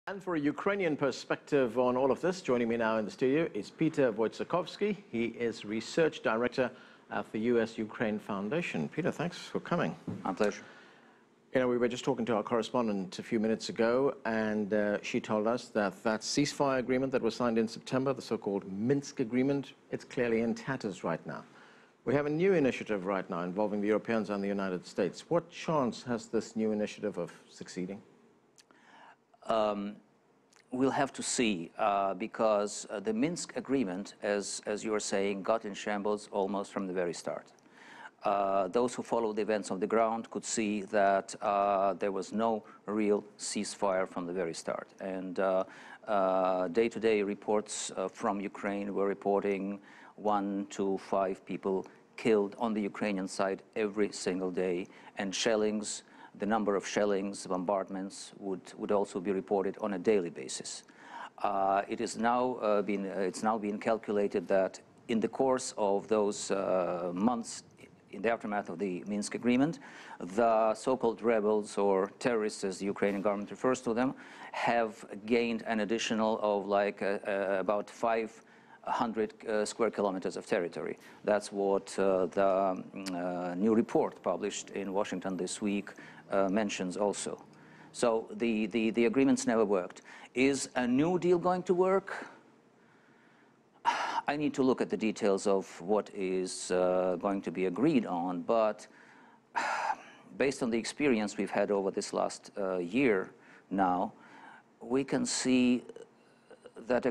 And for a Ukrainian perspective on all of this, joining me now in the studio is Peter Voitsekhovsky. He is Research Director at the US-Ukraine Foundation. Peter, thanks for coming. My pleasure. You know, we were just talking to our correspondent a few minutes ago, and she told us that that ceasefire agreement that was signed in September, the so-called Minsk agreement, it's clearly in tatters right now. We have a new initiative right now involving the Europeans and the United States. What chance has this new initiative of succeeding? We'll have to see, because the Minsk agreement, as you were saying, got in shambles almost from the very start. Those who follow the events on the ground could see that there was no real ceasefire from the very start. And day-to-day reports from Ukraine were reporting 1 to 5 people killed on the Ukrainian side every single day, and shellings. The number of shellings, bombardments would also be reported on a daily basis. It's now been calculated that in the course of those months, in the aftermath of the Minsk agreement, the so-called rebels, or terrorists as the Ukrainian government refers to them, have gained an additional of like about 500 square kilometers of territory. That's what the new report published in Washington this week mentions also. So the agreements never worked. Is a new deal going to work? I need to look at the details of what is going to be agreed on, but based on the experience we've had over this last year now, we can see that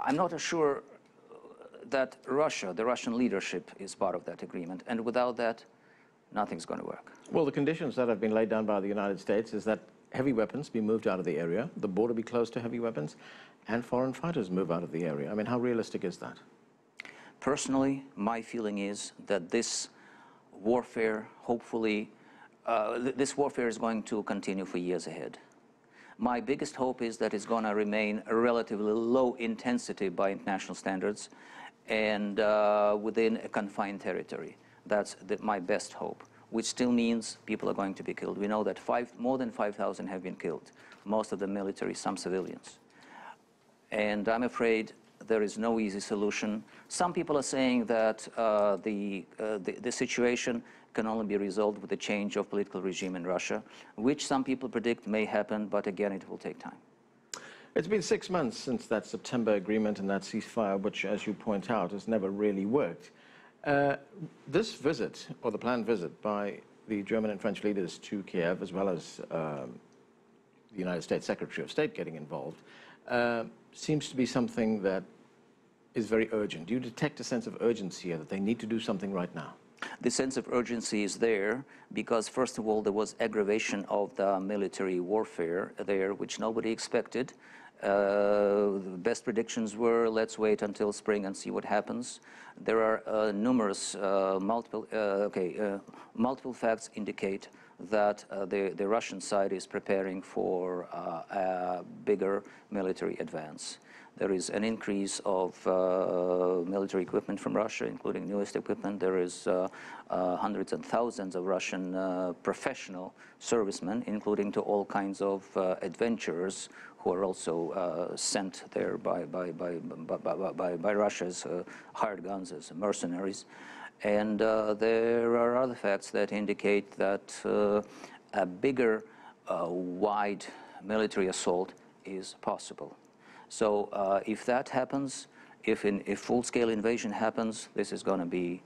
I'm not sure that Russia, the Russian leadership, is part of that agreement, and without that, nothing's going to work. Well, the conditions that have been laid down by the United States is that heavy weapons be moved out of the area, the border be closed to heavy weapons, and foreign fighters move out of the area. I mean, how realistic is that? Personally, my feeling is that this warfare, hopefully, this warfare is going to continue for years ahead. My biggest hope is that it's going to remain a relatively low intensity by international standards and within a confined territory. That's my best hope, which still means people are going to be killed. We know that more than 5,000 have been killed, most of them military, some civilians. And I'm afraid there is no easy solution. Some people are saying that the situation can only be resolved with a change of political regime in Russia, which some people predict may happen, but again, it will take time. It's been 6 months since that September agreement and that ceasefire, which, as you point out, has never really worked. This visit, or the planned visit by the German and French leaders to Kiev, as well as the United States Secretary of State getting involved, seems to be something that is very urgent. Do you detect a sense of urgency here, that they need to do something right now? The sense of urgency is there because, first of all, there was aggravation of the military warfare there, which nobody expected. The best predictions were, let's wait until spring and see what happens. There are numerous, multiple facts indicate that the Russian side is preparing for a bigger military advance. There is an increase of military equipment from Russia, including newest equipment. There is hundreds and thousands of Russian professional servicemen, including to all kinds of adventurers who are also sent there by Russia's hired guns as mercenaries. And there are other facts that indicate that a bigger, wide military assault is possible. So if that happens, if full-scale invasion happens, this is going to be,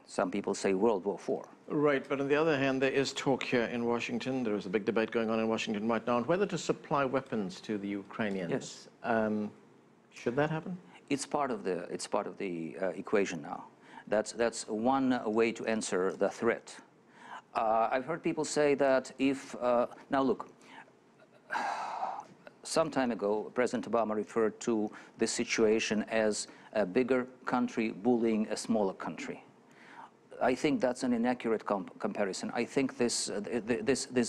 some people say, World War IV. Right, but on the other hand, there is talk here in Washington. There is a big debate going on in Washington right now on whether to supply weapons to the Ukrainians. Yes. Should that happen? It's part of the equation now. That's one way to answer the threat. I've heard people say that if now look. Some time ago, President Obama referred to this situation as a bigger country bullying a smaller country. I think that's an inaccurate comparison. I think this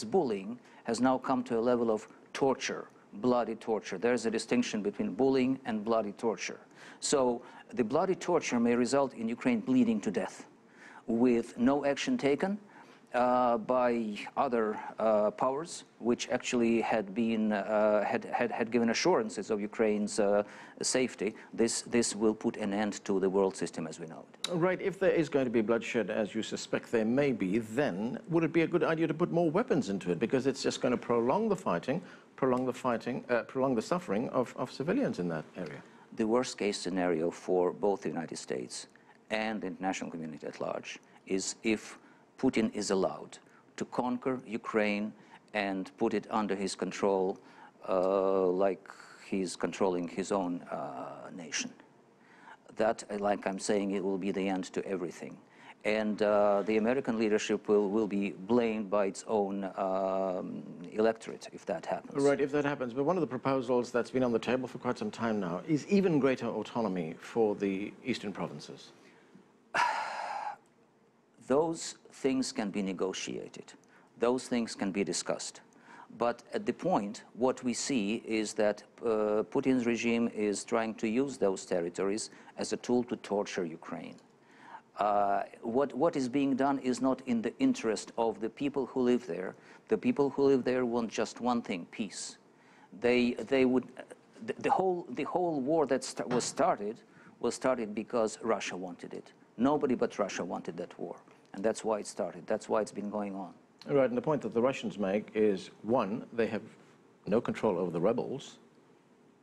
bullying has now come to a level of torture, bloody torture. There's a distinction between bullying and bloody torture. So the bloody torture may result in Ukraine bleeding to death with no action taken, by other powers, which actually had been had given assurances of Ukraine's safety, this will put an end to the world system as we know it. Right. If there is going to be bloodshed, as you suspect there may be, then would it be a good idea to put more weapons into it, because it's just going to prolong the fighting, prolong the suffering of civilians in that area? The worst case scenario for both the United States and the international community at large is if Putin is allowed to conquer Ukraine and put it under his control like he's controlling his own nation. That, like I'm saying, it will be the end to everything. And the American leadership will be blamed by its own electorate if that happens. Right, if that happens. But one of the proposals that's been on the table for quite some time now is even greater autonomy for the eastern provinces. Those things can be negotiated. Those things can be discussed. But at the point, what we see is that Putin's regime is trying to use those territories as a tool to torture Ukraine. What is being done is not in the interest of the people who live there. The people who live there want just one thing: peace. The whole war that was started because Russia wanted it. Nobody but Russia wanted that war, and that's why it started. That's why it's been going on. Right, and the point that the Russians make is, one, they have no control over the rebels,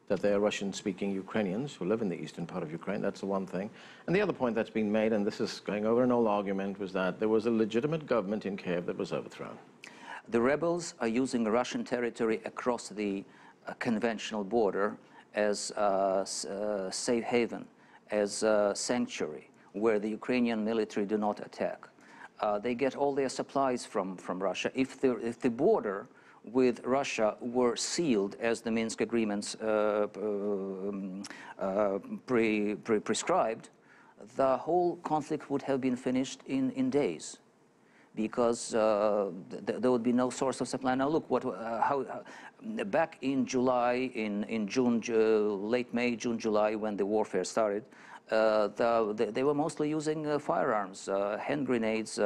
that they are Russian-speaking Ukrainians who live in the eastern part of Ukraine. That's the one thing. And the other point that's been made, and this is going over an old argument, was that there was a legitimate government in Kiev that was overthrown. The rebels are using Russian territory across the conventional border as a safe haven, as a sanctuary, where the Ukrainian military do not attack. They get all their supplies from Russia. If the border with Russia were sealed as the Minsk agreements prescribed, the whole conflict would have been finished in days, because there would be no source of supply. Now look, back in July, in June, late May, June, July, when the warfare started, they were mostly using firearms, hand grenades,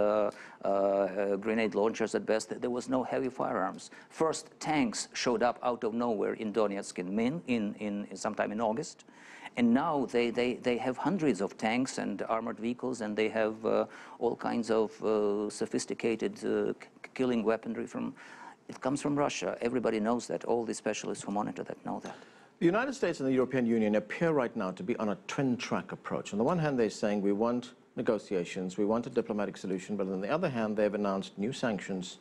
grenade launchers at best. There was no heavy firearms. First, tanks showed up out of nowhere in Donetsk in sometime in August. And now they have hundreds of tanks and armored vehicles, and they have all kinds of sophisticated killing weaponry it comes from Russia. Everybody knows that. All the specialists who monitor that know that. The United States and the European Union appear right now to be on a twin-track approach. On the one hand, they're saying we want negotiations, we want a diplomatic solution, but on the other hand, they've announced new sanctions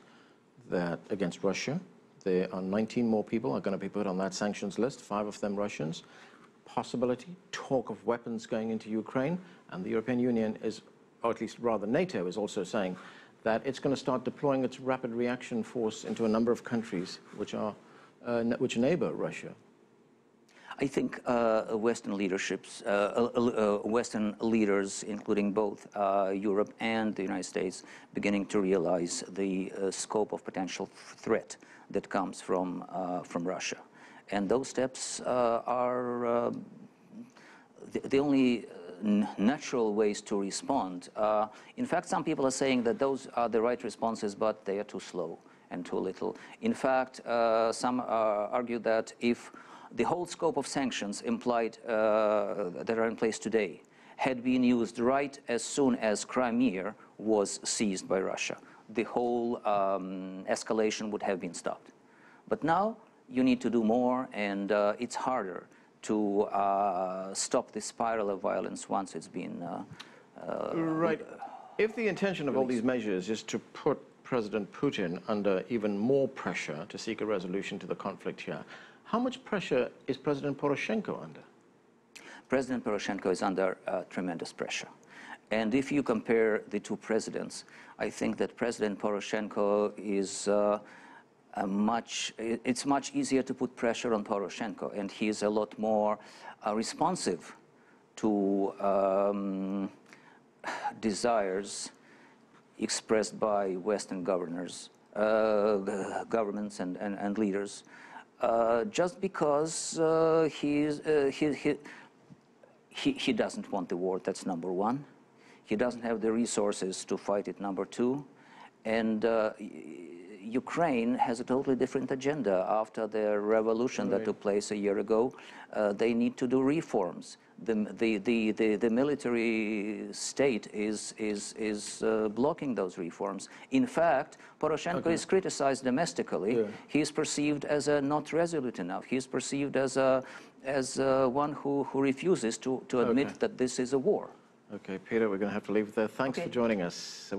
against Russia. There are 19 more people are going to be put on that sanctions list, 5 of them Russians. Possibility, talk of weapons going into Ukraine, and the European Union is, or at least rather NATO, is also saying that it's going to start deploying its rapid reaction force into a number of countries which neighbor Russia. I think Western leaders, including both Europe and the United States, beginning to realize the scope of potential threat that comes from Russia. And those steps are the only natural ways to respond. In fact, some people are saying that those are the right responses, but they are too slow and too little. In fact, some argue that if the whole scope of sanctions implied that are in place today had been used right as soon as Crimea was seized by Russia, the whole escalation would have been stopped. But now you need to do more, and it's harder to stop the spiral of violence once it's been right. If the intention of all these measures is to put President Putin under even more pressure to seek a resolution to the conflict here, how much pressure is President Poroshenko under? President Poroshenko is under tremendous pressure. And if you compare the two presidents, I think that President Poroshenko is it's much easier to put pressure on Poroshenko, and he is a lot more responsive to desires expressed by Western governments and leaders, just because he doesn't want the war. That's number one. He doesn't have the resources to fight it, number two. And Ukraine has a totally different agenda. After the revolution that took place a year ago, they need to do reforms. The military state is blocking those reforms. In fact, Poroshenko is criticized domestically. Yeah. He is perceived as not resolute enough. He is perceived as one who refuses to admit that this is a war. Okay, Peter, we're going to have to leave it there. Thanks for joining us.